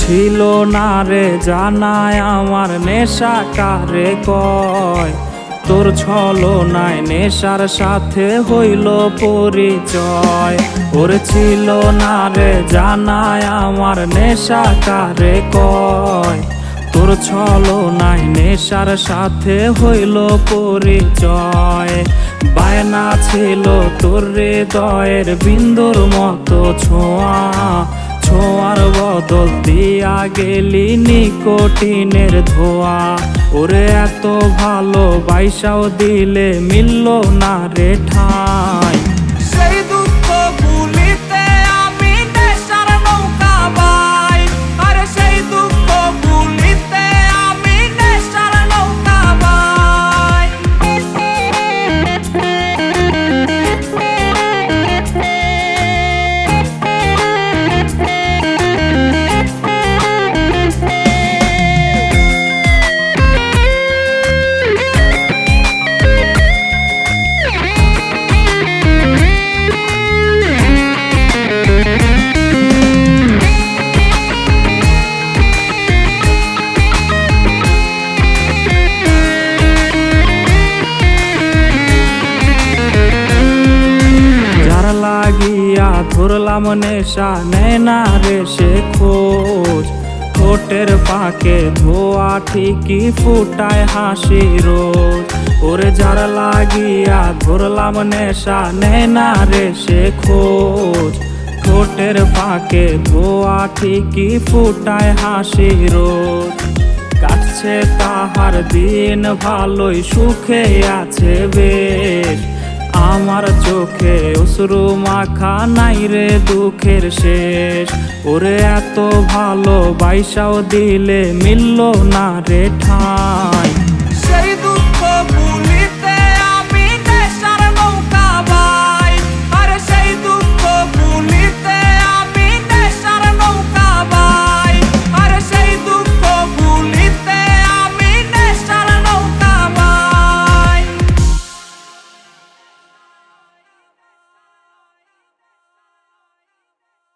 ছিল না রে জানায় আমার নেশা কারে কয়, তোর ছলনায় নেশার সাথে হইল পরিচয়। ওর ছিল না রে জানায় আমার নেশা কারে কয়, তোর ছলনায় নেশার সাথে হইল পরিচয়। বায়না ছিল তোর হৃদয়ের বিন্দুর মতো ছোঁয়া, ছোঁয়ার বদল দিয়া গেলি নিকোটিনের ধোয়া। ওরে এত ভালো বাইসাও দিলে মিলল না রে ঠাঁই। সেই দুঃখ ভুলিতে আমি নেশার নৌকা বাই, আরে সেই দুঃখ ভুলিতে আমি নেশার নৌকা বাই। লাগিয়া ধরলাম নেশা নেয় না রে সে খোঁজ, ঠোঁটের পাকে ধোয়া ঠিকই ফুটায় হাসি রোজ। ওরে যার লাগিয়া ধরলাম নেশা নেয় না রে সে খোঁজ, ঠোঁটের পাকে ধোয়া ঠিকই ফুটায় হাসি রোজ। কাটছে তাহার দিন ভালোই সুখে আছে বেশ, আমার চোখে অশ্রু মাখা নাই রে দুঃখের শেষ। ওরে এত ভালো বাইসাও দিলে মিলল না রে ঠাঁই।